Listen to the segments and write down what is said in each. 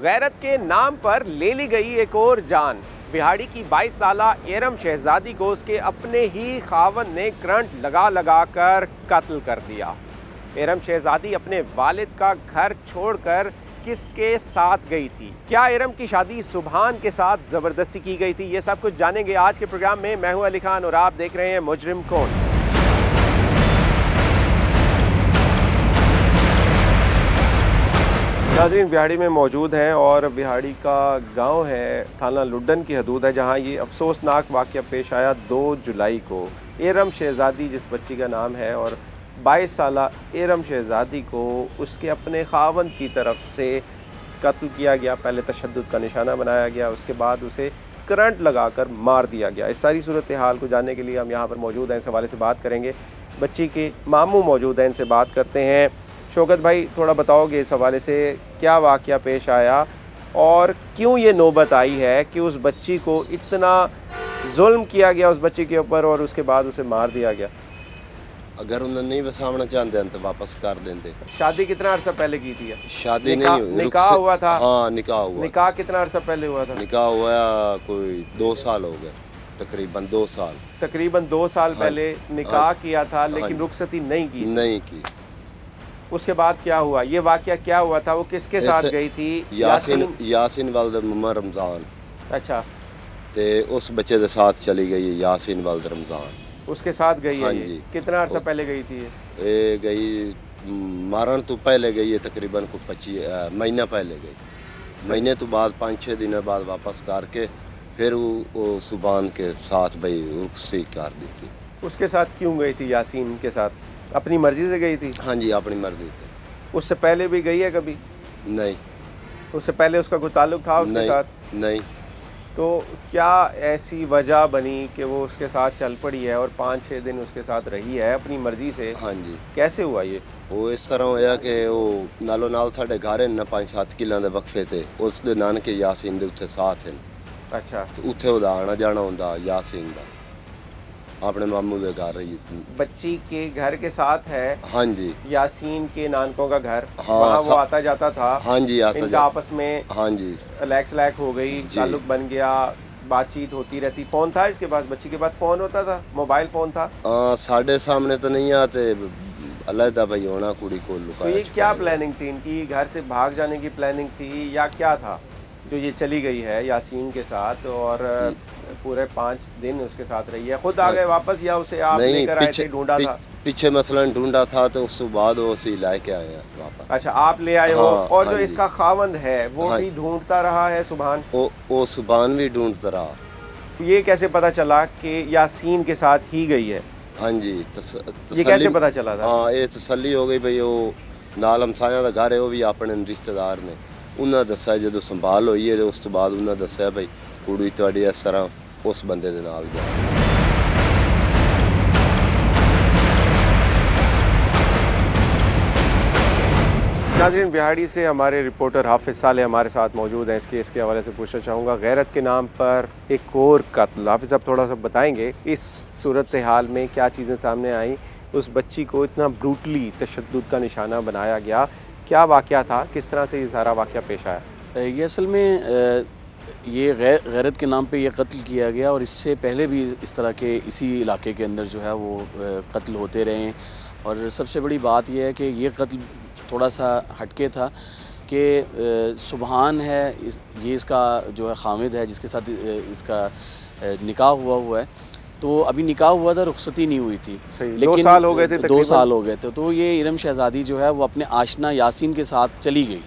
गैरत के नाम पर ले ली गई एक और जान। बिहाड़ी की 22 साला एरम शहजादी को उसके अपने ही खावंद ने करंट लगा लगा कर कत्ल कर दिया। एरम शहजादी अपने वालिद का घर छोड़कर किसके साथ गई थी? क्या एरम की शादी सुभान के साथ जबरदस्ती की गई थी? ये सब कुछ जानेंगे आज के प्रोग्राम में। मैं हूं अली खान और आप देख रहे हैं मुजरिम कौन। नाज़रीन, बिहाड़ी में मौजूद हैं और बिहाड़ी का गांव है, थाना लुड्डन की हदूद है, जहां ये अफसोसनाक वाक़या पेश आया 2 जुलाई को। एरम शहजादी जिस बच्ची का नाम है और 22 साला एरम शहजादी को उसके अपने खावंद की तरफ से कत्ल किया गया। पहले तशद्दुद का निशाना बनाया गया, उसके बाद उसे करंट लगाकर मार दिया गया। इस सारी सूरत हाल को जानने के लिए हम यहाँ पर मौजूद हैं, इस हवाले से बात करेंगे। बच्ची के मामू मौजूद हैं, इनसे बात करते हैं। शौकत भाई, थोड़ा बताओगे इस हवाले से क्या वाक़या पेश आया और क्यों ये नौबत आई है कि उस बच्ची को इतना जुल्म किया गया उस बच्ची के ऊपर और उसके बाद उसे मार दिया गया? अगर उन्हें नहीं वसावना चाहते हैं तो वापस कर देते। शादी कितना अर्सा पहले की थी? शादी नहीं, निकाह हुआ था? हाँ, निकाह हुआ। निकाह कितना अर्सा पहले हुआ था? निकाह हुआ कोई 2 साल हो गए, तकरीबन 2 साल। तकरीबन 2 साल पहले निकाह किया था, लेकिन रुखसती नहीं की। उसके बाद क्या हुआ? ये वाकया क्या हुआ था? वो किसके साथ गई थी? यासीन वालद मम्मा रमज़ान। अच्छा, ते उस बच्चे के साथ चली गई है, यासीन वालद रमज़ान उसके साथ गई है। हाँ ये जी। कितना अर्सा पहले गई थी? ये गई मारन तो पहले गई है, तकरीबन को 25 महीना पहले गई। महीने तो बाद 5-6 दिन बाद वापस करके फिर वो सुभान के साथ भाई रुखसी कर दी थी। उसके साथ क्यों गई थी? यासीन के साथ अपनी मर्जी से गई थी? हाँ जी, अपनी मर्जी से। उससे पहले भी गई है कभी? नहीं। उससे पहले उसका कोई ताल्लुक था उसके साथ? नहीं। तो क्या ऐसी वजह बनी कि वो उसके साथ चल पड़ी है और 5-6 दिन उसके साथ रही है अपनी मर्जी से? हाँ जी। कैसे हुआ ये? वो इस तरह होया कि वो नालों नाल साढ़े घर ना 5-7 किलों के वक्फे थे। उस दे नानके यासीन दे उत्थे साथ हैं। अच्छा। तो उत्थे ओदा आना जाना होंदा यासीन दा, अपने मामू दे घर रही। बच्ची के घर के साथ है? हाँ जी। यासीन के नानकों का घर? हाँ, वहाँ वो आता जाता था? हाँ जी, आता इनका जाता। आपस में हाँ जी, लैक हो गई, ताल्लुक बन गया, बातचीत होती रहती। फोन था इसके पास? बच्ची के पास फोन होता था? मोबाइल फोन था? साढ़े सामने तो नहीं आते, अलग भाई होना कुड़ी को तो लुकाया। ये क्या प्लानिंग थी इनकी? घर से भाग जाने की प्लानिंग थी या क्या था जो ये चली गई है यासीन के साथ और पूरे 5 दिन उसके साथ रही है? खुद आ गए वापस या उसे आप लेकर आए थे, ढूंढा था? पीछे मसलन ढूंढा था तो उसके बाद वो उसी लाके आए हैं वापस। अच्छा, आप ले आए हो? हाँ, और हाँ जो जी। इसका खावंद है वो हाँ, भी ढूंढता रहा है सुभान? वो सुभान भी ढूंढता रहा। ये कैसे पता चला कि यासीन के साथ ही गई है? हाँ जी, ये कैसे पता चला था? हाँ, ये तसल्ली हो गई भाई वो नाल हमसाया का घर है, वो भी अपने रिश्तेदार ने उन्हें दसा जो संभाल हुई है। उस तो बाद उन्हें दसा भाई कुड़ी तुहाडी इस तरह उस बंदे दे नाल जा। नाज़रीन, बिहाड़ी से हमारे रिपोर्टर हाफिज़ साले हमारे साथ मौजूद हैं। इस केस के हवाले से पूछना चाहूँगा। गैरत के नाम पर एक और कत्ल। हाफिज़, आप थोड़ा सा बताएंगे इस सूरत हाल में क्या चीज़ें सामने आई? उस बच्ची को इतना ब्रूटली तशद्दुद का निशाना बनाया गया, क्या वाक़या था? किस तरह से ये सारा वाक़या पेश आया? ये असल में ये गैरत के नाम पे ये कत्ल किया गया और इससे पहले भी इस तरह के इसी इलाके के अंदर जो है वो कत्ल होते रहे हैं। और सबसे बड़ी बात यह है कि ये कत्ल थोड़ा सा हटके था कि सुभान है, ये इसका जो है खामिद है जिसके साथ इसका निकाह हुआ है। तो अभी निकाह हुआ था, रुखसती नहीं हुई थी, लेकिन 2 साल हो गए थे। 2 साल हो गए थे। तो ये एरम शहजादी जो है वो अपने आशना यासीन के साथ चली गई।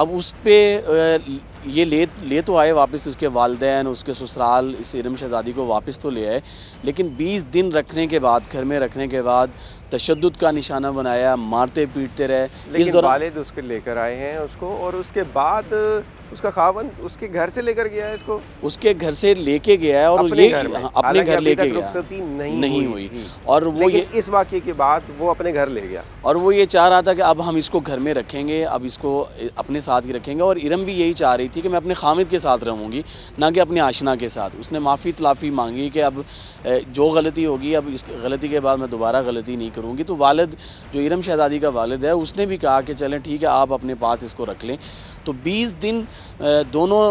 अब उस पर ये ले तो आए वापस, उसके वालिदैन उसके ससुराल इस एरम शहजादी को वापस तो ले आए, लेकिन 20 दिन रखने के बाद, घर में रखने के बाद तशद्दुद का निशाना बनाया, मारते पीटते रहे। लेकिन वालिद उसके लेकर आए हैं उसको और उसके बाद उसका खावंद उसके घर से लेकर गया है इसको? उसके घर से लेके गया है और अपने ये अपने घर लेके गया, रुखसती नहीं हुई। और वो ये इस वाक़ये के बाद वो अपने घर ले गया और वो ये चाह रहा था कि अब हम इसको घर में रखेंगे, अब इसको अपने साथ ही रखेंगे। और इरम भी यही चाह रही थी कि मैं अपने खामिद के साथ रहूँगी, ना कि अपने आशना के साथ। उसने माफ़ी तलाफ़ी मांगी कि अब जो गलती होगी, अब इस गलती के बाद मैं दोबारा गलती नहीं करूँगी। तो वालिद जो इरम शहज़ादी का वालिद है उसने भी कहा कि चलें ठीक है आप अपने पास इसको रख लें। तो 20 दिन दोनों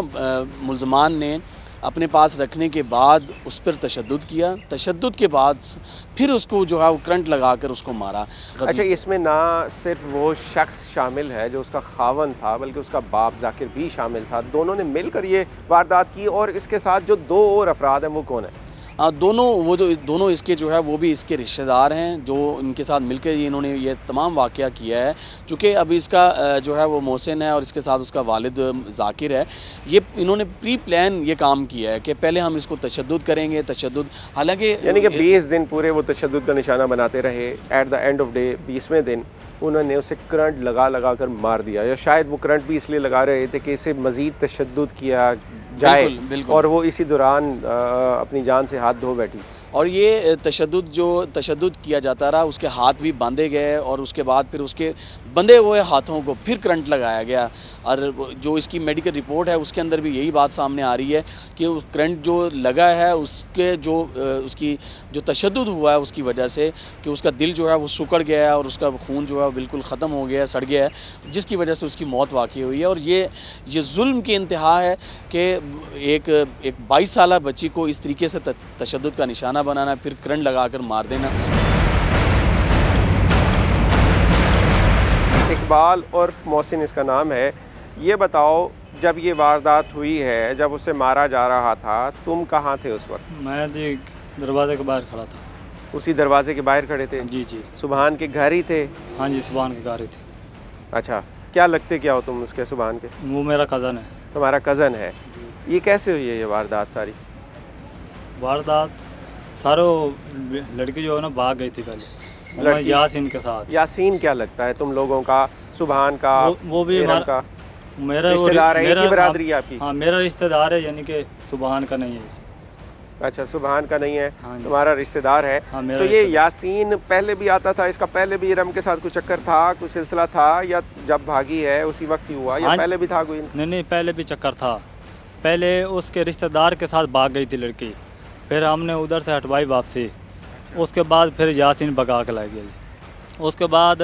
मुल्ज़मान ने अपने पास रखने के बाद उस पर तशद्दुद किया। तशद्दुद के बाद फिर उसको जो है वो करंट लगा कर उसको मारा। अच्छा, इसमें ना सिर्फ वो शख्स शामिल है जो उसका खावन था, बल्कि उसका बाप जाकिर भी शामिल था। दोनों ने मिलकर ये वारदात की। और इसके साथ जो दो और अफराद हैं वो कौन है? दोनों इसके जो है वो भी इसके रिश्तेदार हैं जो इनके साथ मिलकर इन्होंने ये तमाम वाक़या किया है। चूँकि अभी इसका जो है वो मोहसिन है और इसके साथ उसका वालिद ज़ाकिर है। ये इन्होंने प्री प्लान ये काम किया है कि पहले हम इसको तशद्दुद करेंगे, तशद्दुद हालांकि यानी कि 20 दिन पूरे वो तशद्दुद का निशाना बनाते रहे। At the end of day 20वें दिन उन्होंने उसे करंट लगा कर मार दिया, या शायद वो करंट भी इसलिए लगा रहे थे कि इसे मज़ीद तशद्दुद किया जाए। बिल्कुल। और वो इसी दौरान अपनी जान से हाथ धो बैठी। और ये तशद्दुद किया जाता रहा, उसके हाथ भी बांधे गए और उसके बाद फिर उसके बंधे हुए हाथों को फिर करंट लगाया गया। और जो इसकी मेडिकल रिपोर्ट है उसके अंदर भी यही बात सामने आ रही है कि उस करंट जो लगा है उसके उसकी जो तशद्दुद हुआ है उसकी वजह से कि उसका दिल जो है वो सिकुड़ गया है और उसका खून जो है बिल्कुल ख़त्म हो गया है, सड़ गया है, जिसकी वजह से उसकी मौत वाक़ई हुई है। और ये जुल्म की इंतहा है कि एक 22 साला बच्ची को इस तरीके से तशद्दुद का निशाना बनाना, फिर करंट लगा कर मार देना। इकबाल और मोहसिन इसका नाम है। ये बताओ, जब ये वारदात हुई है, जब उसे मारा जा रहा था, तुम कहाँ थे उस वक्त? मैं जी दरवाजे के बाहर खड़ा था। उसी दरवाजे के बाहर खड़े थे? जी जी। सुबहान के घर ही थे? हाँ जी, सुबहान के घर ही थी। अच्छा, क्या लगते क्या हो तुम उसके, सुबहान के? वो मेरा कज़न है। तुम्हारा कज़न है। ये कैसे हुई है ये वारदात सारी? वारदात सारो लड़की जो है ना भाग गई थी पहले, मैं लड़की? यासीन के साथ। यासीन क्या लगता है तुम लोगों का? सुबहान का? वो भी इरम हमारा का मेरा रिश्तेदार है? एक ही बरादरी है आपकी? हाँ, मेरा रिश्तेदार है, यानी कि सुबहान का नहीं है। अच्छा, सुबहान का नहीं है, हाँ जी। तुम्हारा रिश्तेदार है। हाँ, मेरा तो ये रिश्तेदार। यासीन पहले भी आता था, इसका पहले भी इरम के साथ कोई चक्कर था, कोई सिलसिला था, या जब भागी है उसी वक्त ही हुआ, या हाँ, पहले भी था कोई? नहीं, पहले भी चक्कर था। पहले उसके रिश्तेदार के साथ भाग गई थी लड़की, फिर हमने उधर से हटवाई वापसी। उसके बाद फिर यासीन भगा के ला गया। उसके बाद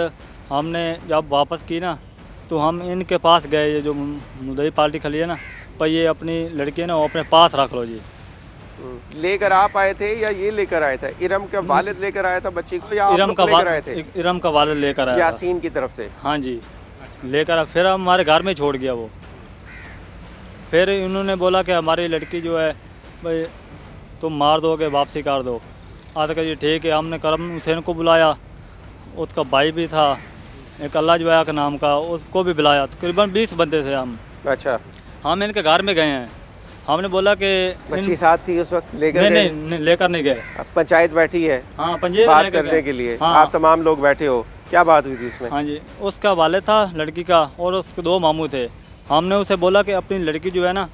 हमने जब वापस की ना, तो हम इनके पास गए, ये जो मुदई पार्टी खली है ना, पर ये अपनी लड़की है ना वो अपने पास रख लो जी। लेकर आप आए थे या ये लेकर आए थे? इरम का वालिद लेकर आया था बच्ची को, या आप इरम लोग का लेकर आए थे? इरम का वालिद लेकर आया था। यासीन की तरफ से? हाँ जी, लेकर आया। फिर हमारे घर में छोड़ गया वो। फिर उन्होंने बोला कि हमारी लड़की जो है भाई तुम मार दोगे, वापसी कर दो। आज का जी ठीक है। हमने करम हुसैन को बुलाया, उसका भाई भी था, एक अल्लाह जवाया का नाम का, उसको भी बुलाया। तकरीबन 20 बंदे थे हम। अच्छा, हम इनके घर में गए हैं। हमने बोला कि बच्ची साथ थी उस वक्त? लेकर नहीं, गए? नहीं लेकर नहीं गए। अब पंचायत बैठी है हाँ, पंजीयत बात लेकर करने गए। के लिए, हाँ, आप तमाम लोग बैठे हो, क्या बात हुई थी इसमें? हाँ जी, उसका वालिद था लड़की का और उसके 2 मामू थे। हमने उसे बोला कि अपनी लड़की जो है ना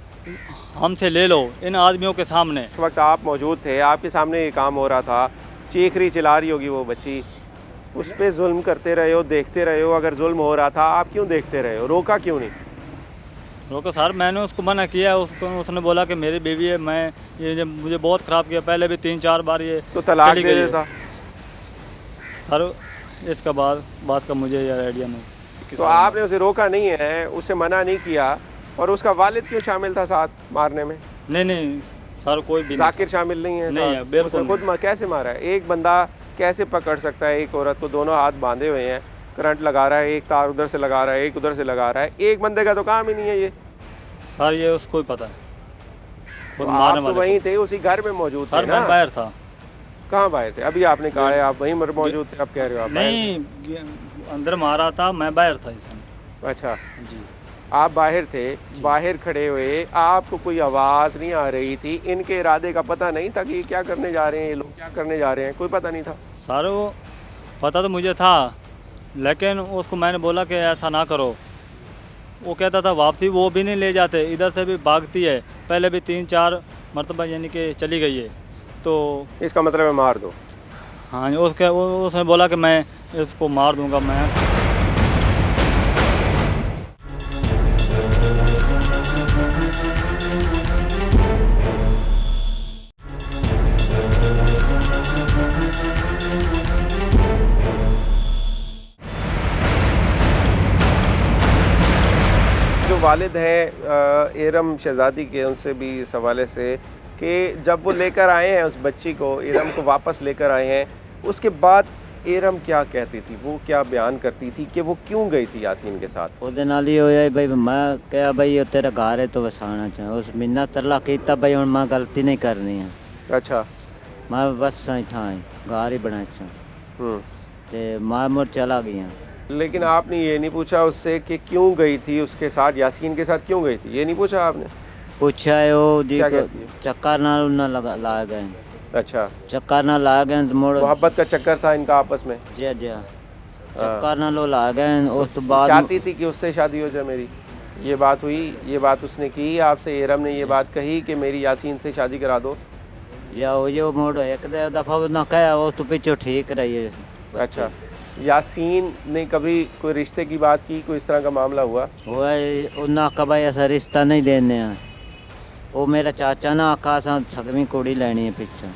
हमसे ले लो इन आदमियों के सामने। इस वक्त आप मौजूद थे, आपके सामने ये काम हो रहा था, चीख रही चिल्ला रही होगी वो बच्ची, उस पर जुल्म करते रहे हो, देखते रहे हो। अगर जुल्म हो रहा था, आप क्यों देखते रहे हो, रोका क्यों नहीं? रोको सर, मैंने उसको मना किया। उसने बोला कि मेरी बीवी है, मैं ये जब मुझे बहुत ख़राब किया, पहले भी 3-4 बार ये तो तलाक चली दे गई है। देता। सर इसका बात का मुझे यार आइडिया नहीं। तो आपने उसे रोका नहीं है, उसे मना नहीं किया, और उसका वालिद क्यों शामिल था साथ मारने में? नहीं सर, कोई भी नहीं जाकिर शामिल नहीं है? नहीं है, बिल्कुल उसने खुद कैसे मारा है? एक बंदा कैसे पकड़ सकता है एक औरत को? दोनों हाथ बांधे हुए हैं, करंट लगा रहा है, एक तार उधर से लगा रहा है, एक उधर से लगा रहा है। एक बंदे का तो काम ही नहीं है ये। सर ये उसको ही पता है, खुद तो मारने आप तो वाले वहीं को। थे, उसी घर में मौजूद थे सर ना? मैं बाहर था। कहाँ बाहर थे? अभी आपने कहा है आप वहीं मौजूद थे, आप कह रहे हो आप बाहर नहीं, अंदर मारा था, मैं बाहर था इस समय। थे। अच्छा, जी, आप बाहर थे, बाहर खड़े हुए, आपको कोई आवाज़ नहीं आ रही थी? इनके इरादे का पता नहीं था कि ये क्या करने जा रहे हैं, ये लोग क्या करने जा रहे हैं? कोई पता नहीं था? सर वो पता तो मुझे था, लेकिन उसको मैंने बोला कि ऐसा ना करो। वो कहता था वापसी वो भी नहीं ले जाते, इधर से भी भागती है, पहले भी 3-4 मरतबा यानी कि चली गई है। तो इसका मतलब है मार दो। हाँ, उसने बोला कि मैं इसको मार दूंगा मैं। वालिद हैं एरम शहज़ादी के, उनसे भी इस हवाले से कि जब वो लेकर आए हैं उस बच्ची को, एरम को वापस लेकर आए हैं, उसके बाद एरम क्या कहती थी, वो क्या बयान करती थी कि वो क्यों गई थी यासीन के साथ? ਉਹਦੇ ਨਾਲ ਹੀ ਹੋਇਆ ਬਈ ਮੈਂ ਕਿਹਾ ਬਈ ਉਹ ਤੇਰਾ ਘਰ ਹੈ ਤੂੰ ਵਸਾਣਾ ਚਾਹ ਉਸ ਮਿੰਨਾ ਤਰਲਾ ਕੀਤਾ ਬਈ ਹੁਣ ਮੈਂ ਗਲਤੀ ਨਹੀਂ ਕਰਨੀ ਹੈ अच्छा। मैं बस सही था घर ही बनाया था हम्म। ते मैं मुड़ चला गया। लेकिन आपने ये नहीं पूछा उससे कि क्यों गई थी उसके साथ, यासीन के साथ क्यों गई थी, ये नहीं पूछा आपने? पूछा है वो दी क्या को कहती है? चक्कर नाल ना लगा ला गए, अच्छा, चक्कर ना ला गए तो मोड़ मोहब्बत का चक्कर था इनका आपस में? जे जे चक्कर ना लो ला गए। उस तो बाद चाहती थी कि उससे शादी हो जाए मेरी, ये बात हुई, ये बात उसने की आपसे, एरम ने ये बात कही कि मेरी यासीन से शादी करा दो? या वो जो मोड़ एक दफा ना कहा वो तो पीछे ठीक रही है। अच्छा, यासीन ने कभी कोई रिश्ते की बात की, कोई इस तरह का मामला हुआ? वो ना कभी ऐसा रिश्ता नहीं देने हैं। वो मेरा चाचा ना आका सा सगवी कुड़ी लेनी है पीछे।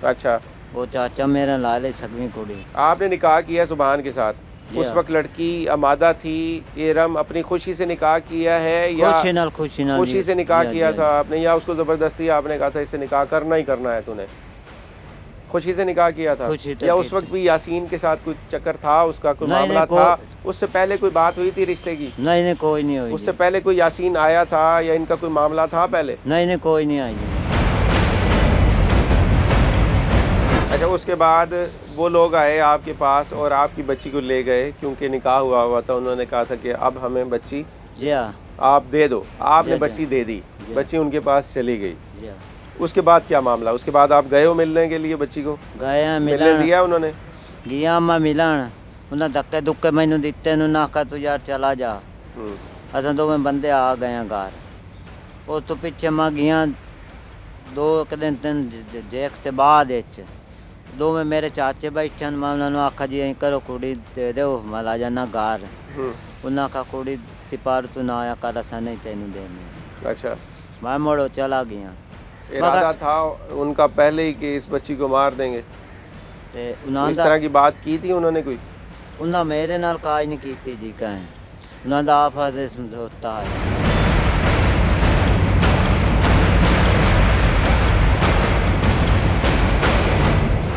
अच्छा, वो चाचा मेरा ला ले सगवी कुड़ी। आपने निकाह किया सुबहान के साथ, जी उस हाँ। वक्त लड़की अमादा थी, एरम अपनी खुशी से निकाह किया है या खुशी नाल खुशी से निकाह जी, किया जी, था आपने, या उसको ज़बरदस्ती आपने कहा था इससे निकाह करना ही करना है तूने? खुशी से निकाह किया था खुशी तो या की उस वक्त थी। भी यासीन के साथ कोई चक्कर था, उसका कोई नहीं, मामला नहीं, था? उससे पहले कोई बात हुई थी रिश्ते की? नहीं नहीं कोई नहीं हुई उससे जी। पहले कोई यासीन आया था या इनका कोई मामला था पहले? नहीं नहीं कोई नहीं आई जी। अच्छा, उसके बाद वो लोग आए आपके पास और आपकी बच्ची को ले गए, क्योंकि निकाह हुआ था, उन्होंने कहा था कि अब हमें बच्ची जी हाँ आप दे दो, आपने जी, जी। बच्ची दे दी, जी। बच्ची उनके पास चली गई। जी हाँ। उसके बाद क्या मामला, उसके बाद आप गए हो मिलने के लिए बच्ची को? गए हैं मिलने मिलन दिया उन्होंने? गया मैं मिलन उन्हें धक्के दुक्के मैनू दिते नु ना तू यार चला जा। असा दोवें बंदे आ गए हैं घर। उस तो पिछे मैं गया दो एक दिन तीन देखते बाद दोवें मेरे चाचे बैठे मैं उन्होंने आखा जी करो कुड़ी दे दो मैं ला जाना घर। उन्हें आखा कुड़ी तिपार तू ना आया कर असा नहीं तेनू देने। अच्छा, मैं मोड़ो चला गया। इरादा था उनका पहले ही कि इस बच्ची को मार देंगे? ते इस उन्होंने तरह की बात की थी उन्होंने कोई? उन्हें मेरे नाल काज नहीं की जी कहें उन्होंने आपा दे समझौता है।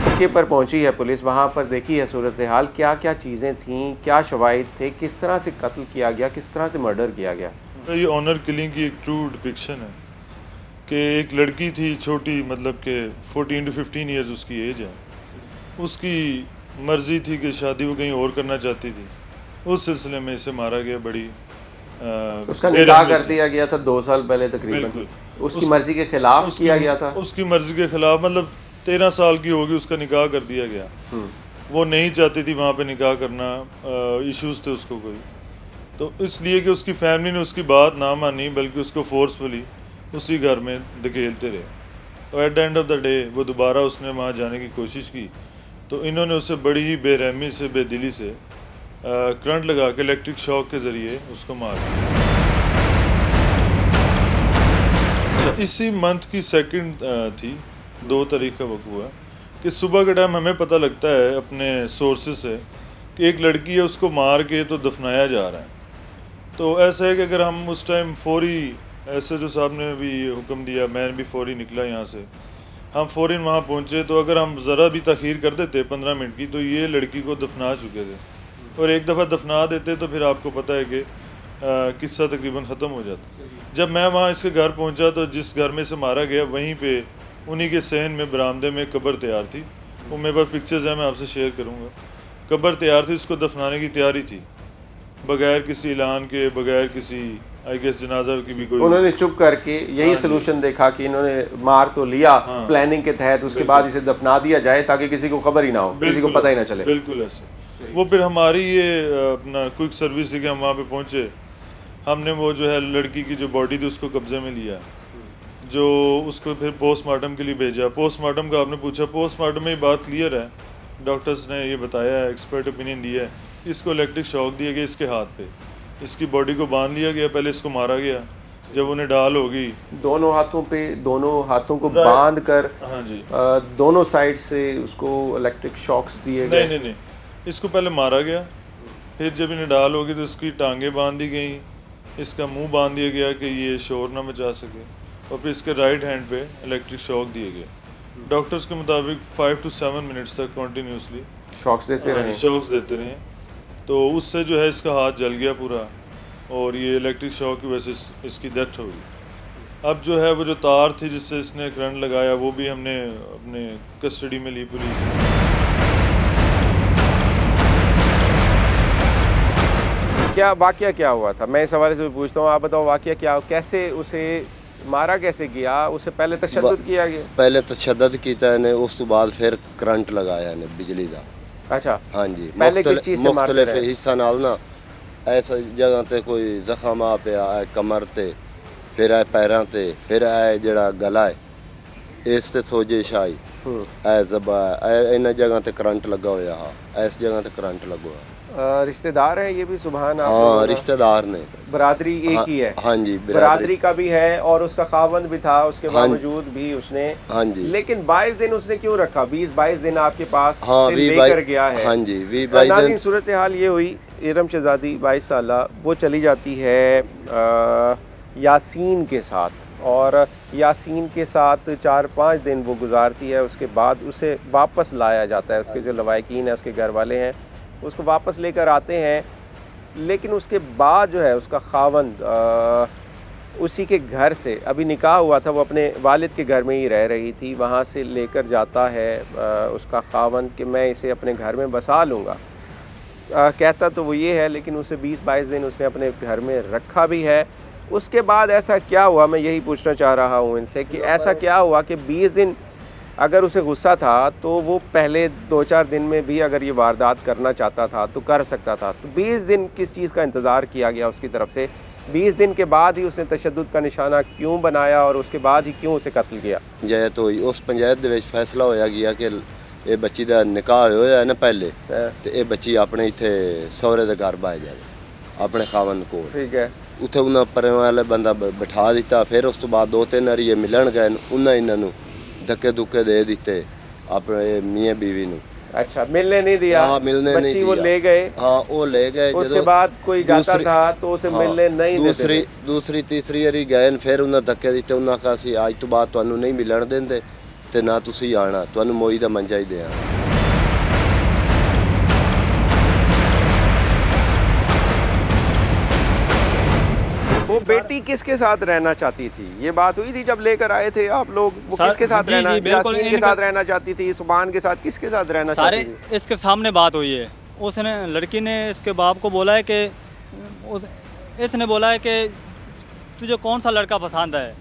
मौके पर पहुंची है पुलिस, वहां पर देखी है सूरत हाल, क्या क्या चीज़ें थीं, क्या शवाहिद थे, किस तरह से कत्ल किया गया, किस तरह से मर्डर किया गया? ये ऑनर किलिंग की एक ट्रू डिपिक्शन है कि एक लड़की थी छोटी, मतलब कि 14 to 15 ईयर्स उसकी एज है, उसकी मर्ज़ी थी कि शादी वो कहीं और करना चाहती थी, उस सिलसिले में इसे मारा गया। बड़ी उसका निकाह कर दिया गया था 2 साल पहले तकरीबन। बिल्कुल। उसकी मर्जी के खिलाफ किया गया था? उसकी मर्ज़ी के खिलाफ, मतलब 13 साल की होगी, उसका निकाह कर दिया गया। वो नहीं चाहती थी वहाँ पे निकाह करना, इश्यूज़ थे उसको कोई, तो इसलिए कि उसकी फैमिली ने उसकी बात ना मानी, बल्कि उसको फोर्सफुली उसी घर में धकेलते रहे। और eight the end of the day वो दोबारा उसने वहाँ जाने की कोशिश की, तो इन्होंने उसे बड़ी ही बेरहमी से, बेदिली से करंट लगा के, इलेक्ट्रिक शॉक के ज़रिए उसको मार दिया। अच्छा, इसी मंथ की 2 थी, 2 तारीख का वक्त हुआ कि सुबह के टाइम हमें पता लगता है अपने सोर्सेज से कि एक लड़की है, उसको मार के तो दफनाया जा रहा है। तो ऐसा है कि अगर हम उस टाइम फौरी, ऐसे जो साहब ने भी हुक्म दिया, मैं भी फौरी निकला यहाँ से, हम फ़ौरन वहाँ पहुँचे, तो अगर हम ज़रा भी तख़ीर कर देते 15 मिनट की, तो ये लड़की को दफना चुके थे। और एक दफ़ा दफना देते तो फिर आपको पता है कि किस्सा तकरीबन ख़त्म हो जाता। जब मैं वहाँ इसके घर पहुँचा तो जिस घर में से मारा गया, वहीं पे उन्हीं के सहन में बरामदे में कब्र तैयार थी। वो मेरे पास पिक्चर्स हैं, मैं आपसे शेयर करूँगा। कब्र तैयार थी, उसको दफनाने की तैयारी थी, बगैर किसी ऐलान के, बगैर किसी आई गेस जनाजा की भी कोई। उन्होंने चुप करके यही सलूशन देखा कि इन्होंने मार तो लिया प्लानिंग के तहत, उसके बाद इसे दफना दिया जाए ताकि किसी को खबर ही ना हो, किसी को पता ही ना चले। बिल्कुल ऐसे। वो फिर हमारी ये अपना क्विक सर्विस थी कि हम वहाँ पे पहुँचे, हमने वो जो है लड़की की जो बॉडी थी उसको कब्जे में लिया, जो उसको फिर पोस्टमार्टम के लिए भेजा। पोस्टमार्टम का आपने पूछा, पोस्टमार्टम में ये बात क्लियर है, डॉक्टर्स ने ये बताया है, एक्सपर्ट ओपिनियन दिया है, इसको इलेक्ट्रिक शॉक दिया गया इसके हाथ पे, इसकी बॉडी को बांध लिया गया, पहले इसको मारा गया, जब उन्हें डाल होगी दोनों हाथों पे, दोनों हाथों को बांध कर, हाँ जी, दोनों साइड से उसको इलेक्ट्रिक शॉक्स दिए गए। नहीं, इसको पहले मारा गया, फिर जब इन्हें डाल होगी तो उसकी टांगें बांध दी गई, इसका मुंह बांध दिया गया कि ये शोर ना मचा सके, और फिर इसके राइट हैंड पे इलेक्ट्रिक शॉक दिए गए। डॉक्टर्स के मुताबिक 5 to 7 मिनट्स तक कंटिन्यूसली शॉक्स देते रहे। शॉक्स देते रहे, तो उससे जो है इसका हाथ जल गया पूरा, और ये इलेक्ट्रिक शॉक की वजह से इसकी डेथ हो गई। अब जो है वो जो तार थी जिससे इसने करंट लगाया, वो भी हमने अपने कस्टडी में ली पुलिस ने। क्या वाकया क्या हुआ था, मैं इस हवाले से भी पूछता हूँ, आप बताओ वाकया क्या, कैसे उसे मारा कैसे गया, उसे पहले तशद्दुद किया गया? पहले तशद्दुद कीता इन्हें, उस तो बाद फिर करंट लगाया इन्हें बिजली का। अच्छा, हाँ जी, पहले किस चीज़ से मारते मुख्तलिफ रहे? हिस्सा नाल ना, ऐसा जगह ते कोई जख्म आ पिया है कमर ते, फिर है पैरां ते, फिर है जड़ा गला है इस ते सोजिश आई, ऐ जबा इन जगह ते करंट लगा होया हा, इस जगह ते करंट लगा हुआ। रिश्तेदार है ये भी सुभान आप हाँ, लोगों का? रिश्तेदार ने, बरादरी एक ही है? हाँ जी, बरादरी का भी है, और उसका खावंद भी था, उसके हाँ, बावजूद भी उसने, हाँ जी, लेकिन 22 दिन उसने क्यों रखा? 20-22 दिन आपके पास हाँ, से 20 लेकर गया है। हाँ जी, 20-22 नाज़रीन, दिन। सूरत हाल ये हुई, इरम शहजादी 22 साला वो चली जाती है यासीन के साथ, और यासीन के साथ 4-5 दिन वो गुजारती है। उसके बाद उसे वापस लाया जाता है, उसके जो लवाकिन है, उसके घर वाले हैं, उसको वापस लेकर आते हैं। लेकिन उसके बाद जो है उसका खावंद उसी के घर से, अभी निकाह हुआ था, वो अपने वालिद के घर में ही रह रही थी, वहाँ से लेकर जाता है उसका खावंद कि मैं इसे अपने घर में बसा लूँगा। कहता तो वो ये है, लेकिन उसे 20-22 दिन उसने अपने घर में रखा भी है। उसके बाद ऐसा क्या हुआ, मैं यही पूछना चाह रहा हूँ इनसे कि ऐसा क्या हुआ कि 20 दिन अगर उसे गुस्सा था तो वो पहले 2-4 दिन में भी अगर ये वारदात करना चाहता था तो कर सकता था, तो 20 दिन किस चीज़ का इंतज़ार किया गया उसकी तरफ से? 20 दिन के बाद ही उसने तशद्दुद का निशाना क्यों बनाया, और उसके बाद ही क्यों उसे कत्ल किया? जैत होई उस पंचायत दे विच फैसला होया गया कि ये बच्ची दा निकाह होया ना पहले, ते ये बच्ची अपने इत्थे सौरे दे घर बाह जाए अपने खावंद को। ठीक है, उत्थे उन्हां परिवार वाले बंदा बिठा दिता। फिर उस तो बाद 2-3 वारी ये मिलन गए, उन्हां इन्हां नूं धक्के दुक्के दे दिते अपने मियाँ बीवी नूं। अच्छा, मिलने नहीं दिया? हाँ, मिलने नहीं बच्ची वो दिया। ले गए? हाँ, वो ले गए। उसके बाद कोई जाता था तो उसे मिलने नहीं देते? दूसरी तीसरी वारी गए, फिर उन्हें धक्के दिते। उन्हें कहा सी आज तो बाद तुहानू नहीं मिलन देंदे ते ना तुसी आना, तुहानू मोई दा मंजा ही देआंगे। वो बेटी किसके साथ रहना चाहती थी? ये बात हुई थी जब लेकर आए थे आप लोग? वो किसके साथ जी, रहना, जी, बिल्कुल यासीन के साथ रहना चाहती थी, सुभान के साथ, किसके साथ रहना सारे चाहती थी? इसके सामने बात हुई है। उसने, लड़की ने इसके बाप को बोला है कि इसने बोला है कि तुझे कौन सा लड़का पसंद है,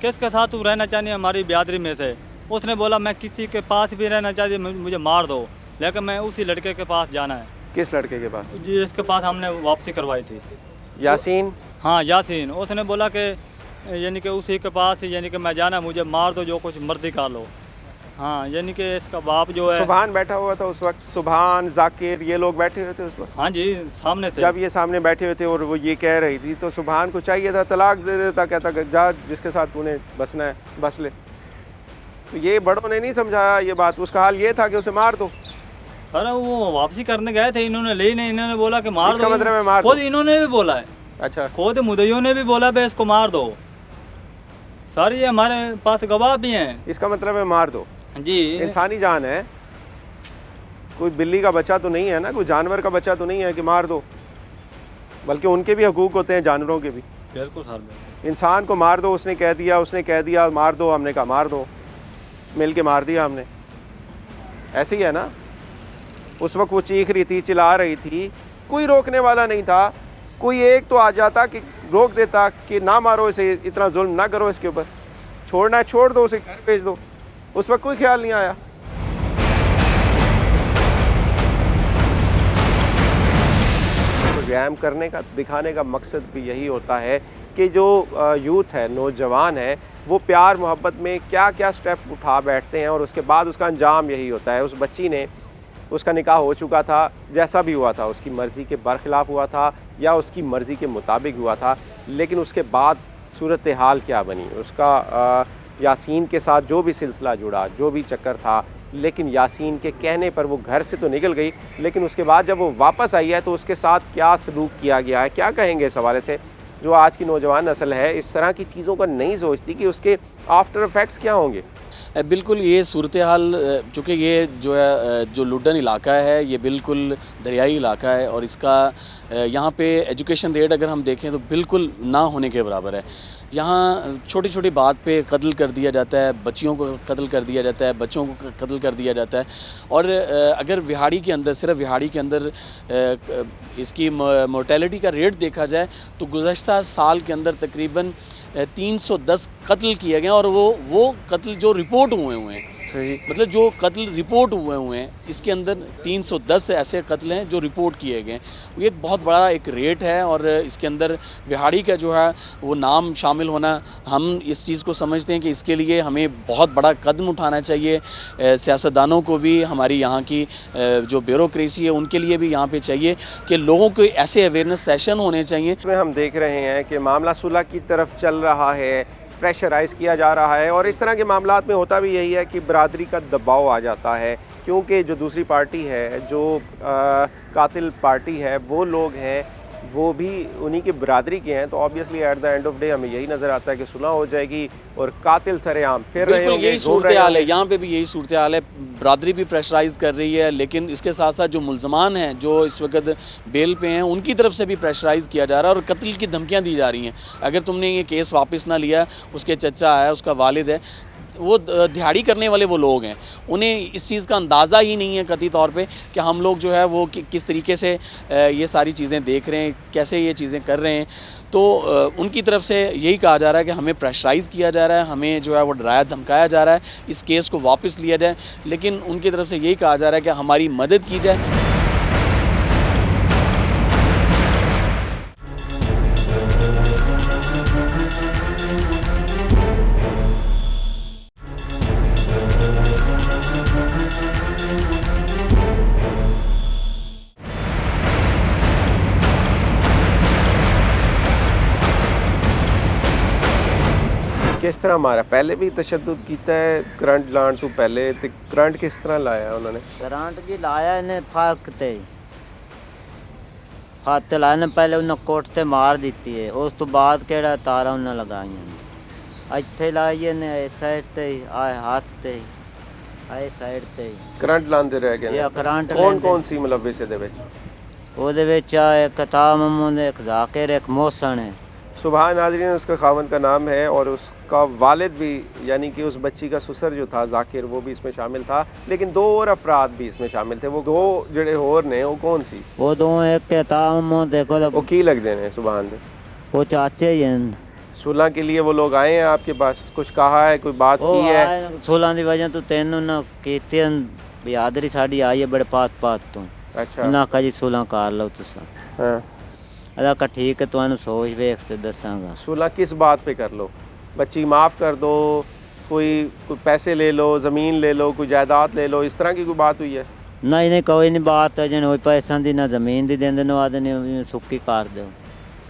किसके साथ तू रहना चाहती है हमारी बिरादरी में से? उसने बोला मैं किसी के पास भी रहना चाहती, मुझे मार दो, लेकिन मैं उसी लड़के के पास जाना है। किस लड़के के पास? जिसके पास हमने वापसी करवाई थी। यासीन? हाँ, यासीन। उसने बोला कि यानी कि उसी के पास यानी कि मैं जाना, मुझे मार दो, जो कुछ मर्जी कर लो। हाँ, यानी कि इसका बाप जो है, सुभान बैठा हुआ था उस वक्त? सुभान, जाकिर, ये लोग बैठे हुए थे उस वक्त? हाँ जी, सामने थे। जब ये सामने बैठे हुए थे और वो ये कह रही थी, तो सुभान को चाहिए था तलाक दे देता, कहता कि जा जिसके साथ तूने बसना है बस ले। तो ये बड़ों ने नहीं समझाया ये बात? उसका हाल ये था कि उसे मार दो। सर वो वापसी करने गए थे, इन्होंने ले नहीं, इन्होंने बोला कि मार इसका दो। मतलब है मार खुद दो? इन्होंने भी बोला है। अच्छा, खुद मुद्दइयों ने भी बोला भाई इसको मार दो। सर ये हमारे पास गवाह भी हैं। इसका मतलब है मार दो? जी, इंसानी जान है, कोई बिल्ली का बच्चा तो नहीं है ना, कोई जानवर का बच्चा तो नहीं है कि मार दो। बल्कि उनके भी हकूक होते हैं, जानवरों के भी। बिल्कुल सर। इंसान को मार दो, उसने कह दिया मार दो, हमने कहा मार दो, मिल के मार दिया हमने। ऐसे ही है ना? उस वक्त वो चीख रही थी, चिल्ला रही थी, कोई रोकने वाला नहीं था। कोई एक तो आ जाता कि रोक देता कि ना मारो इसे, इतना जुल्म ना करो इसके ऊपर, छोड़ना है छोड़ दो, उसे घर भेज दो। उस वक्त कोई ख्याल नहीं आया। तो व्यायाम करने का, दिखाने का मकसद भी यही होता है कि जो यूथ है, नौजवान है, वो प्यार मोहब्बत में क्या क्या स्टेप उठा बैठते हैं और उसके बाद उसका अंजाम यही होता है। उस बच्ची ने, उसका निकाह हो चुका था, जैसा भी हुआ था उसकी मर्ज़ी के बरखिलाफ़ हुआ था या उसकी मर्ज़ी के मुताबिक हुआ था, लेकिन उसके बाद सूरत हाल क्या बनी, उसका यासीन के साथ जो भी सिलसिला जुड़ा, जो भी चक्कर था, लेकिन यासीन के कहने पर वो घर से तो निकल गई, लेकिन उसके बाद जब वो वापस आई है तो उसके साथ क्या सलूक किया गया है, क्या कहेंगे इस हवाले से? जो आज की नौजवान नस्ल है इस तरह की चीज़ों का नहीं सोचती कि उसके आफ्टर इफ़ेक्ट्स क्या होंगे। बिल्कुल ये सूरत हाल, चूँकि ये जो है जो लुड्डन इलाका है ये बिल्कुल दरियाई इलाका है और इसका यहाँ पे एजुकेशन रेट अगर हम देखें तो बिल्कुल ना होने के बराबर है। यहाँ छोटी छोटी बात पे कत्ल कर दिया जाता है, बच्चियों को कत्ल कर दिया जाता है, बच्चों को कत्ल कर दिया जाता है। और अगर विहाड़ी के अंदर, सिर्फ विहाड़ी के अंदर इसकी मोर्टेलिटी का रेट देखा जाए तो गुज़श्ता साल के अंदर तकरीबन 310 कत्ल किए गए और वो कत्ल जो रिपोर्ट हुए हैं, मतलब जो कत्ल रिपोर्ट हुए हैं इसके अंदर 310 ऐसे कत्ल हैं जो रिपोर्ट किए गए हैं। ये एक बहुत बड़ा एक रेट है और इसके अंदर विहाड़ी का जो है वो नाम शामिल होना, हम इस चीज़ को समझते हैं कि इसके लिए हमें बहुत बड़ा कदम उठाना चाहिए। सियासतदानों को भी, हमारी यहाँ की जो ब्यूरोक्रेसी है उनके लिए भी यहाँ पे चाहिए कि लोगों को ऐसे अवेयरनेस सेशन होने चाहिए। इसमें हम देख रहे हैं कि मामला सुलह की तरफ चल रहा है, प्रेशराइज़ किया जा रहा है और इस तरह के मामलात में होता भी यही है कि बरादरी का दबाव आ जाता है, क्योंकि जो दूसरी पार्टी है, जो कातिल पार्टी है, वो लोग हैं वो भी उन्हीं की बरादरी के हैं। तो obviously eight the end of day हमें यही नज़र आता है कि सुलह हो जाएगी और कातिल सरेआम फिर रहे होंगे। यही सूरत हाल है, यहाँ पे भी यही सूरत हाल है। बरादरी भी प्रेशराइज़ कर रही है, लेकिन इसके साथ साथ जो मुल्ज़मान हैं जो इस वक्त बेल पे हैं उनकी तरफ से भी प्रेशराइज़ किया जा रहा है और कत्ल की धमकियाँ दी जा रही हैं। अगर तुमने ये केस वापस ना लिया, उसके चचा है, उसका वालिद है, वो दिहाड़ी करने वाले वो लोग हैं, उन्हें इस चीज़ का अंदाज़ा ही नहीं है कतई तौर पे कि हम लोग जो है वो किस तरीके से ये सारी चीज़ें देख रहे हैं, कैसे ये चीज़ें कर रहे हैं। तो उनकी तरफ से यही कहा जा रहा है कि हमें प्रेशराइज़ किया जा रहा है, हमें जो है वो डराया धमकाया जा रहा है, इस केस को वापस लिया जाए। लेकिन उनकी तरफ से यही कहा जा रहा है कि हमारी मदद की जाए। किस तरह मारा? पहले भी तशद्दुद कीता है, करंट लाण तो पहले ते करंट किस तरह लाया उन्होंने? करंट जी लाया इन्हें फाकते फाते लाए ने, पहले उन्हें कोट ते मार दी है, उस तो बाद केड़ा तारा उन्हें लगाई इत्थे लाई ने इस साइड ते आए हाथ ते आए साइड ते करंट लांदे रह गए। जी करंट कौन सी मुलव्विस दे विच? ओदे विच एक कताम मुंदे, एक जाकिर, एक मोहसन है। सुबह नाज़रीन, उसका खावन का नाम है और उसका वालिद भी, यानी कि उस बच्ची का ससुर जो था जाकिर, वो भी इसमें शामिल था। लेकिन दो और अफराद भी इसमें शामिल थे। वो दो जड़े होर ने वो कौन सी? वो दो एक कताम देखो वो की लगते हैं सुबहान दे? वो चाचे ही हैं। सुलह के लिए वो लोग आए हैं आपके पास? कुछ कहा है, कोई बात की है? सुलह की वजह तो तेन ना कीती बिरादरी साड़ी आई है बड़े पात तो। अच्छा ना का जी सुलह कर लो तुसा। हाँ अदा ठीक है, तुहानू सोच वेख ते दसांगा। सुलह किस बात पे कर लो? बच्ची माफ़ कर दो, कोई पैसे ले लो, ज़मीन ले लो, कोई जायदाद ले लो, इस तरह की कोई बात हुई है? नहीं कोई नहीं बात है जन, कोई पैसा दी ना ज़मीन दी देंदे ना आदे ने सुक्की कर दो।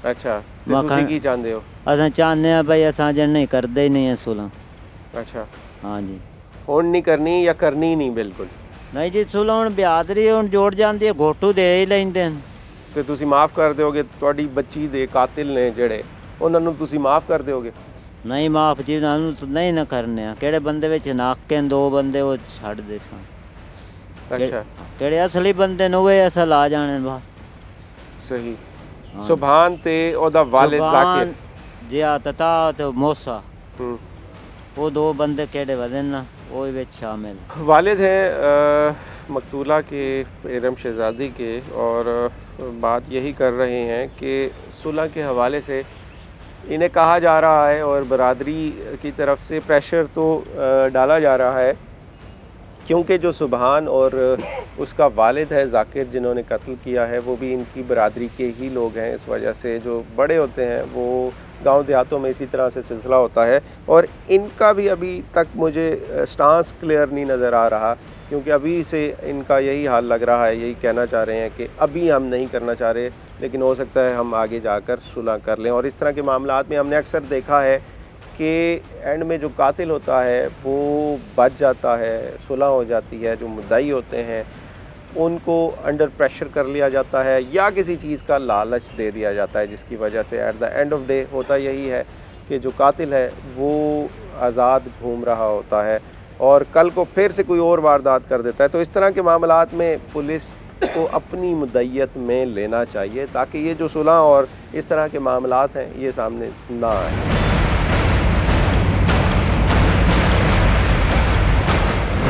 अच्छा तुसी की चाहते हो? असां चाहते हैं भाई, असां जन नहीं करते ही नहीं है सुलह। अच्छा हाँ जी। हुण नहीं करनी या करनी नहीं बिल्कुल? नहीं जी, सुलह हुण बिरादरी हुण जोड़ जाती है, घोटू दे ही लेंदे ने। ਤੇ ਤੁਸੀਂ ਮਾਫ ਕਰ ਦਿਓਗੇ? ਤੁਹਾਡੀ ਬੱਚੀ ਦੇ ਕਾਤਿਲ ਨੇ ਜਿਹੜੇ, ਉਹਨਾਂ ਨੂੰ ਤੁਸੀਂ ਮਾਫ ਕਰ ਦਿਓਗੇ? नहीं माफ जी, उन्होंने नहीं ना करने केड़े बंदे विच नाके दो बंदे वो छड़ दे सन। अच्छा केड़े असली बंदे ने वे असल आ जाने बस। सही। सुभान ते ओदा वालिद जाकिर जी तता ते मूसा, वो दो बंदे केड़े वदे ना वो विच शामिल। वालिद हैं मकतूला के, इरम शहज़ादी के, और बात यही कर रहे हैं कि सुलह के हवाले से इन्हें कहा जा रहा है और बरादरी की तरफ से प्रेशर तो डाला जा रहा है, क्योंकि जो सुबहान और उसका वालिद है जाकिर जिन्होंने कत्ल किया है वो भी इनकी बरादरी के ही लोग हैं। इस वजह से जो बड़े होते हैं वो गांव देहातों में इसी तरह से सिलसिला होता है और इनका भी अभी तक मुझे स्टांस क्लियर नहीं नज़र आ रहा, क्योंकि अभी से इनका यही हाल लग रहा है, यही कहना चाह रहे हैं कि अभी हम नहीं करना चाह रहे, लेकिन हो सकता है हम आगे जाकर सुलह कर लें। और इस तरह के मामलात में हमने अक्सर देखा है कि एंड में जो कातिल होता है वो बच जाता है, सुलह हो जाती है, जो मुद्दाई होते हैं उनको अंडर प्रेशर कर लिया जाता है या किसी चीज़ का लालच दे दिया जाता है, जिसकी वजह से eight the end of day होता यही है कि जो कातिल है वो आज़ाद घूम रहा होता है और कल को फिर से कोई और वारदात कर देता है। तो इस तरह के मामलात में पुलिस को अपनी मुद्दत में लेना चाहिए ताकि ये जो सुलह और इस तरह के मामलात हैं ये सामने ना आए।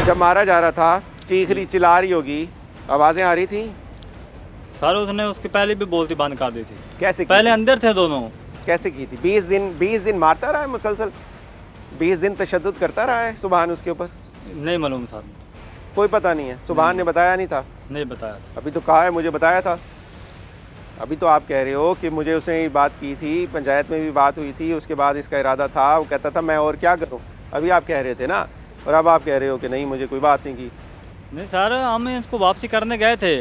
जब मारा जा रहा था चीख रही चिल्ला रही होगी, आवाज़ें आ रही थी? सर उसने उसके पहले भी बोलती बंद कर दी थी। कैसे की पहले थी? अंदर थे दोनों। कैसे की थी? 20 दिन मारता रहा है मुसलसल, 20 दिन तशद्दुद करता रहा है सुबहान उसके ऊपर? नहीं मालूम सर, कोई पता नहीं है। सुबहान ने बताया नहीं था? नहीं बताया था। अभी तो कहा है मुझे बताया था। अभी तो आप कह रहे हो कि मुझे उसने ये बात की थी, पंचायत में भी बात हुई थी, उसके बाद इसका इरादा था, वो कहता था मैं और क्या करूं। अभी आप कह रहे थे ना, और अब आप कह रहे हो कि नहीं मुझे कोई बात नहीं की। नहीं सर, हम इसको वापसी करने गए थे,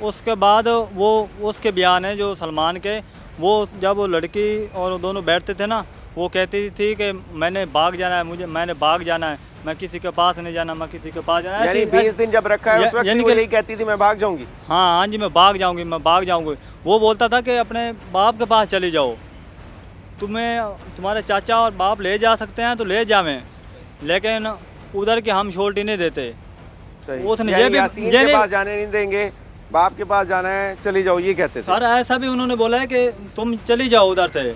उसके बाद वो उसके बयान है जो सलमान के, वो जब वो लड़की और वो दोनों बैठते थे ना, वो कहती थी कि मैंने बाग जाना है, मैंने बाग जाना है, मैं किसी के पास नहीं जाना, मैं किसी के पास जाना है। यानी 20 दिन जब रखा है उस वक्त यानी वो कि यही कहती थी मैं भाग जाऊंगी। हाँ जी, मैं भाग जाऊंगी, मैं भाग जाऊंगी। वो बोलता था कि अपने बाप के पास चले जाओ, तुम्हारे चाचा और बाप ले जा सकते हैं तो ले जावें, लेकिन उधर की हम छोटी नहीं देते। उसने ये भी यासीन के पास जाने नहीं देंगे, बाप के पास जाना है चली जाओ, ये कहते थे। सर ऐसा भी उन्होंने बोला है कि तुम चली जाओ उधर से,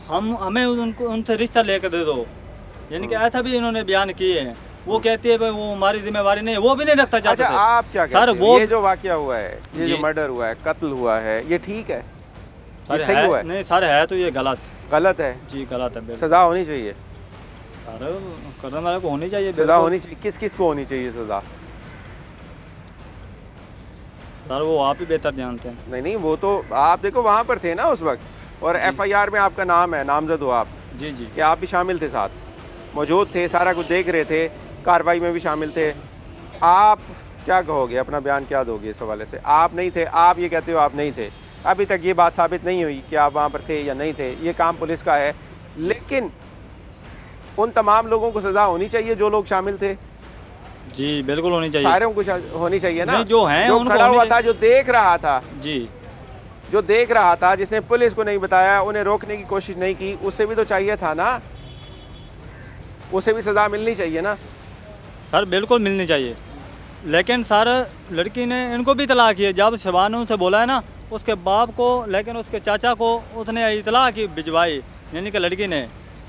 हमें उनसे रिश्ता लेकर दे दो, यानी कि ऐसा भी इन्होंने बयान किए हैं। वो कहती है भाई वो हमारी जिम्मेवारी नहीं है, वो भी नहीं रखता चाहते अच्छा, थे। आप क्या कहते सर हो? वो ये जो वाकया हुआ है, ये जी। जो मर्डर हुआ है, कत्ल हुआ है, ये ठीक है? सर ये सही हुआ है? नहीं सर, है तो ये गलत। गलत है जी गलत है बिल्कुल। सजा होनी चाहिए। सर करने वाले को होनी चाहिए सजा बिल्कुल। होनी चाहिए। किस किस को होनी चाहिए सजा? सर वो आप ही बेहतर जानते हैं। नहीं नहीं, वो तो आप देखो वहाँ पर थे ना उस वक्त, और FIR में आपका नाम है, नामजद हो आप, जी जी। कि आप भी शामिल थे, साथ मौजूद थे, सारा कुछ देख रहे थे, कार्रवाई में भी शामिल थे। आप क्या कहोगे, अपना बयान क्या दोगे इस हवाले से? आप नहीं थे, आप ये कहते हो आप नहीं थे, अभी तक ये बात साबित नहीं हुई कि आप वहाँ पर थे या नहीं थे, ये काम पुलिस का है, लेकिन उन तमाम लोगों को सज़ा होनी चाहिए जो लोग शामिल थे। जी बिल्कुल होनी चाहिए। सारों को होनी चाहिए ना? नहीं, जो हैं जो उनको खड़ा हुआ होनी था, जो देख रहा था, जी, जो देख रहा था, जिसने पुलिस को नहीं बताया, उन्हें रोकने की कोशिश नहीं की, उसे भी तो चाहिए था ना, उसे भी सज़ा मिलनी चाहिए ना? सर बिल्कुल मिलनी चाहिए, लेकिन सर लड़की ने इनको भी इतला की है। जब शबानू से बोला है ना उसके बाप को, लेकिन उसके चाचा को उसने इतला की भिजवाई, यानी कि लड़की ने,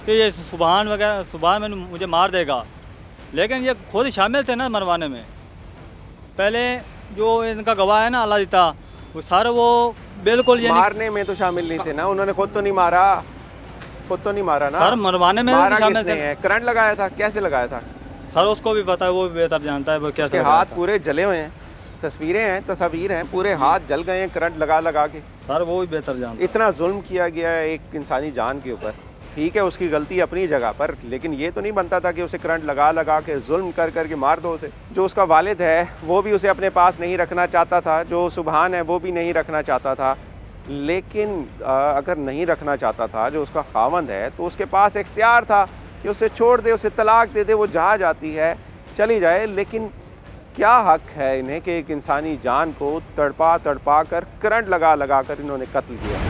कि ये सुबहान वगैरह सुबहान में मुझे मार देगा, लेकिन ये खुद शामिल थे ना मरवाने में। पहले जो इनका गवाह है ना अलादिता, वो सर वो बिल्कुल मारने में तो शामिल नहीं थे ना, उन्होंने खुद तो नहीं मारा, खुद तो नहीं मारा ना सर, मरवाने में मारा शामिल किसने थे। है? करंट लगाया था, कैसे लगाया था? सर उसको भी पता है, वो भी बेहतर जानता है वो कैसे उसके लगाया हाथ था। पूरे जले हुए हैं, तस्वीरें हैं, तस्वीर हैं, पूरे हाथ जल गए हैं करंट लगा लगा के। सर वो भी बेहतर जानता है। इतना जुल्म किया गया है एक इंसानी जान के ऊपर। ठीक है, उसकी गलती अपनी जगह पर, लेकिन ये तो नहीं बनता था कि उसे करंट लगा लगा के जुल्म कर कर के मार दो उसे। जो उसका वालिद है वो भी उसे अपने पास नहीं रखना चाहता था, जो सुबहान है वो भी नहीं रखना चाहता था, लेकिन अगर नहीं रखना चाहता था जो उसका खावंद है, तो उसके पास इख्तियार था कि उसे छोड़ दे, उसे तलाक दे दे, वो जहाँ जाती है चली जाए। लेकिन क्या हक है इन्हें कि एक इंसानी जान को तड़पा तड़पा कर, करंट लगा लगा कर इन्होंने कत्ल किया।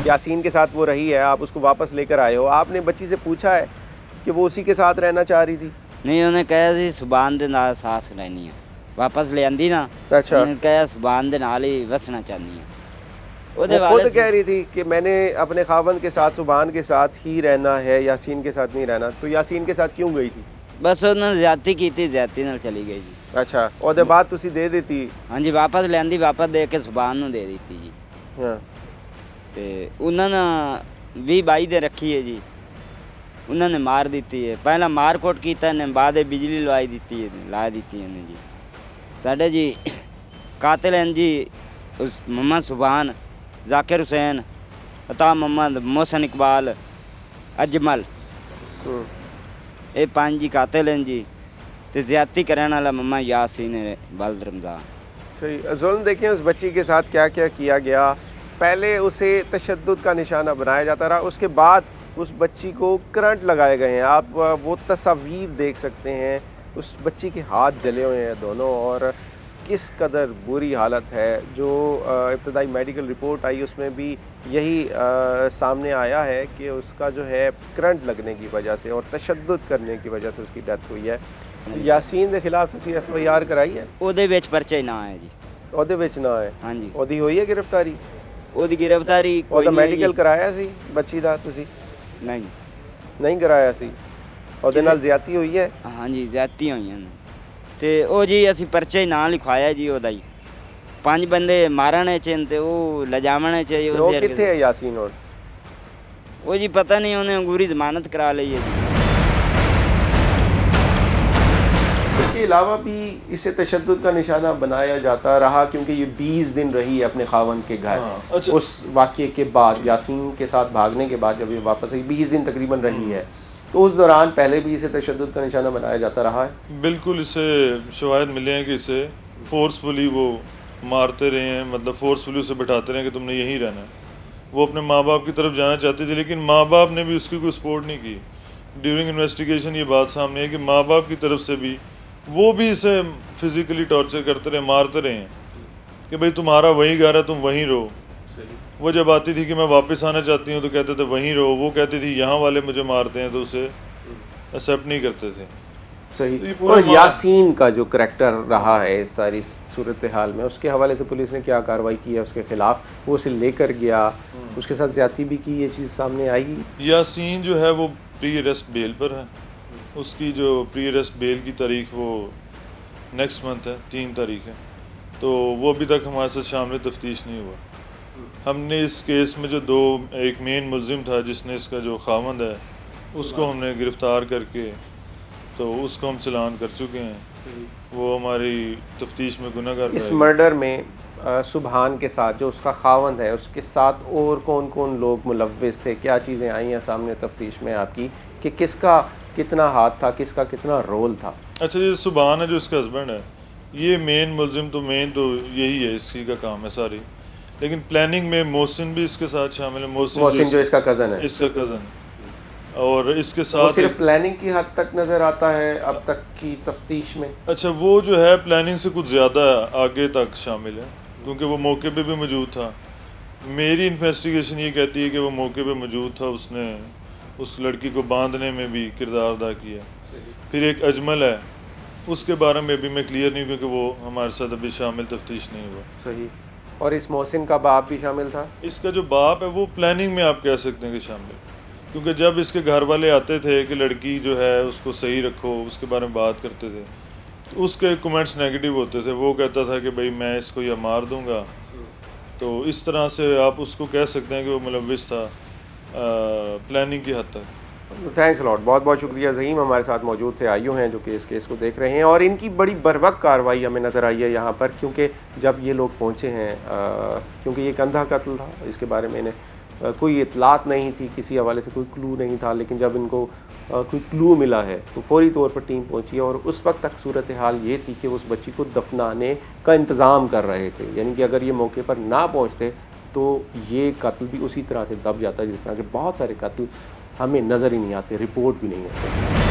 यासीन के साथ वो रही है, आप उसको वापस लेकर आए हो, आपने बच्ची से पूछा है कि वो उसी के साथ रहना चाह रही थी? नहीं, उन्हें कहा ਸੀ ਸੁਭਾਨ ਦੇ ਨਾਲ ਸਾਥ ਰਹਿਣੀ ਹੈ, ਵਾਪਸ ਲੈ ਆਂਦੀ ਨਾ। अच्छा, ਉਹਨੇ ਕਿਹਾ ਸੁਭਾਨ ਦੇ ਨਾਲ ਹੀ ਵਸਣਾ ਚਾਹਨੀ ਹੈ। ਉਹਦੇ वो खुद ਵਾਲੇ कह रही थी कि मैंने अपने खावंद के साथ, सुबहान के साथ ही रहना है, यासीन के साथ नहीं रहना। तो यासीन के साथ क्यों गई थी? ਬਸ ਉਹਨਾਂ ਨੇ ਜ਼ਿਆਦਤੀ ਕੀਤੀ, ਜ਼ਿਆਦਤੀ ਨਾਲ ਚਲੀ ਗਈ ਜੀ। अच्छा, ਉਹਦੇ ਬਾਅਦ ਤੁਸੀਂ ਦੇ ਦਿੱਤੀ? ਹਾਂਜੀ, ਵਾਪਸ ਲੈਂਦੀ, ਵਾਪਸ ਦੇ ਕੇ ਸੁਭਾਨ ਨੂੰ ਦੇ ਦਿੱਤੀ ਜੀ। ਹਾਂ, ਤੇ ਉਹਨਾਂ ਨੇ 20-22 ਦੇ ਰੱਖੀ ਹੈ ਜੀ, ਉਹਨਾਂ ਨੇ ਮਾਰ ਦਿੱਤੀ ਹੈ। ਪਹਿਲਾਂ ਮਾਰਕੋਟ ਕੀਤਾ ਨੇ, ਬਾਅਦ ਬਿਜਲੀ ਲਵਾਈ ਦਿੱਤੀ ਹੈ, ਲਾ ਦਿੱਤੀ ਇਹਨੇ ਜੀ। ਸਾਡੇ ਜੀ ਕਾਤਿਲ ਹਨ ਜੀ ਮੁਹੰਮਦ ਸੁਭਾਨ, ਜ਼ਾਕਿਰ ਹੁਸੈਨ, ਅਤਾ ਮੁਹੰਮਦ, ਮੋਹਸਨ ਇਕਬਾਲ, ਅਜਮਲ, ਇਹ ਪੰਜ ਜੀ ਕਾਤਿਲ ਹਨ ਜੀ। ਤੇ ਜ਼ਿਆਦਤੀ ਕਰਨ ਵਾਲਾ ਮੁਹੰਮਦ यासीन बल्द रमज़ान। सही। जुल्म देखिए उस बच्ची के साथ क्या क्या किया गया। पहले उसे तशद्दुद का निशाना बनाया जाता रहा, उसके बाद उस बच्ची को करंट लगाए गए हैं। आप वो तस्वीर देख सकते हैं, उस बच्ची के हाथ जले हुए हैं दोनों और किस कदर बुरी हालत है। जो इब्तदाई मेडिकल रिपोर्ट आई उसमें भी यही सामने आया है कि उसका जो है करंट लगने की वजह से और तशद्दुद करने की वजह से उसकी डेथ हुई है। यासीन के खिलाफ ਤੁਸੀਂ FIR कराई है? ਉਹਦੇ ਵਿੱਚ ਪਰਚੇ ਨਾ ਹੈ ਜੀ। ਉਹਦੇ ਵਿੱਚ ਨਾ ਹੈ? ਹਾਂਜੀ ਉਹਦੀ ਹੋਈ ਹੈ ਗ੍ਰਿਫਤਾਰੀ? ਉਹਦੀ ਗ੍ਰਿਫਤਾਰੀ ਕੋਈ ਉਹਦਾ ਨਹੀਂ ਹੈ ਮੈਡੀਕਲ ਜੀ। ਕਰਾਇਆ ਸੀ ਬੱਚੀ ਦਾ ਤੁਸੀਂ? ਨਹੀਂ ਨਹੀਂ ਕਰਾਇਆ ਸੀ। ਉਹਦੇ ਨਾਲ ਜ਼ਿਆਦਤੀ ਹੋਈ ਹੈ? ਹਾਂਜੀ ਜ਼ਿਆਦਤੀ ਹੋਈਆਂ ਨੇ ਤੇ ਉਹ ਜੀ ਅਸੀਂ ਪਰਚੇ ਨਾ ਲਿਖਵਾਇਆ ਜੀ ਉਹਦਾ ਜੀ। 5 ਬੰਦੇ ਮਾਰਨੇ ਚ ਤੇ ਉਹ ਲਿਜਾਵਣੇ ਚ ਜੀ। ਉਹ ਕਿੱਥੇ ਹੈ ਯਾਸੀਨ ਹੁਣ? ਉਹ ਜੀ ਪਤਾ ਨਹੀਂ ਉਹਨੇ ਅੰਗੂਰੀ ਜ਼ਮਾਨਤ करा ली है जी। इसके अलावा भी इसे तशद्दुद का निशाना बनाया जाता रहा क्योंकि ये 20 दिन रही है अपने खावन के घर। अच्छा। उस वाक़ये के बाद यासीन के साथ भागने के बाद जब ये वापस आई 20 दिन तकरीबन रही है, तो उस दौरान पहले भी इसे तशद्दुद का निशाना बनाया जाता रहा है। बिल्कुल इसे शवाहिद मिले हैं कि इसे फोर्सफुली वो मारते रहे हैं, मतलब फोर्सफुली उसे बैठाते रहे कि तुमने यहीं रहना है। वो अपने माँ बाप की तरफ जाना चाहती थी लेकिन माँ बाप ने भी उसकी कोई सपोर्ट नहीं की। ड्यूरिंग इन्वेस्टिगेशन ये बात सामने है कि माँ बाप की तरफ से भी वो भी इसे फिज़िकली टॉर्चर करते रहे, मारते रहे हैं कि भाई तुम्हारा वही घर है, तुम वहीं रहो। वो जब आती थी कि मैं वापस आना चाहती हूँ तो कहते थे वहीं रहो। वो कहती थी यहाँ वाले मुझे मारते हैं, तो उसे एक्सेप्ट नहीं करते थे। सही। तो ये पूरा और यासीन का जो करैक्टर रहा है इस सारी सूरत हाल में, उसके हवाले से पुलिस ने क्या कार्रवाई की है उसके खिलाफ? वो उसे लेकर गया, उसके साथ ज्यादती भी की, ये चीज़ सामने आई? यासीन जो है वो प्री अरेस्ट बेल पर है। उसकी जो प्री अरेस्ट बेल की तारीख वो नेक्स्ट मंथ है, 3 तारीख है। तो वो अभी तक हमारे साथ शामिल तफ्तीश नहीं हुआ। हमने इस केस में जो एक मेन मुलजिम था जिसने इसका जो खावंद है उसको हमने गिरफ़्तार करके तो उसको हम चलान कर चुके हैं। वो हमारी तफ्तीश में गुनहगार इस रहेगा। मर्डर में सुबहान के साथ जो उसका खावंद है उसके साथ और कौन कौन लोग मुलव्विस थे? क्या चीज़ें आई हैं सामने तफ्तीश में आपकी कि किसका कितना हाथ था, किसका कितना रोल था? अच्छा, ये सुबहान है जो इसका हस्बैंड है, ये मेन मुलजिम तो यही है, इसी का काम है सारी। लेकिन प्लानिंग में मोहसिन भी इसके साथ शामिल है। मोहसिन जो इसका कज़न है, इसका कज़न, और इसके वो साथ सिर्फ प्लानिंग की हद तक नज़र आता है अब तक की तफ्तीश में। अच्छा, वो जो है प्लानिंग से कुछ ज़्यादा आगे तक शामिल है क्योंकि वो मौके पे भी मौजूद था। मेरी इन्वेस्टिगेशन ये कहती है कि वो मौके पे मौजूद था, उसने उस लड़की को बांधने में भी किरदार अदा किया। फिर एक अजमल है, उसके बारे में भी मैं क्लियर नहीं क्योंकि वो हमारे साथ अभी शामिल तफ्तीश नहीं हुआ। सही। और इस मोहसिन का बाप भी शामिल था? इसका जो बाप है वो प्लानिंग में आप कह सकते हैं कि शामिल, क्योंकि जब इसके घर वाले आते थे कि लड़की जो है उसको सही रखो, उसके बारे में बात करते थे, तो उसके कमेंट्स नेगेटिव होते थे। वो कहता था कि भाई मैं इसको या मार दूंगा। तो इस तरह से आप उसको कह सकते हैं कि वो मुलव्विस था प्लानिंग की हद तक। थैंक्स लॉट, बहुत बहुत शुक्रिया। ज़हीम हमारे साथ मौजूद थे, आईओ हैं जो कि इस केस को देख रहे हैं और इनकी बड़ी बर्वक्त कार्रवाई हमें नज़र आई है यहाँ पर, क्योंकि जब ये लोग पहुँचे हैं क्योंकि ये एक अंधा कत्ल था, इसके बारे में इन्हें कोई इतलात नहीं थी, किसी हवाले से कोई क्लू नहीं था। लेकिन जब इनको कोई क्लू मिला है तो फौरी तौर पर टीम पहुंची है और उस वक्त तक सूरत हाल ये थी कि उस बच्ची को दफनाने का इंतज़ाम कर रहे थे। यानी कि अगर ये मौके पर ना पहुंचते तो ये कत्ल भी उसी तरह से दब जाता है जिस तरह के बहुत सारे कत्ल हमें नज़र ही नहीं आते, रिपोर्ट भी नहीं होते।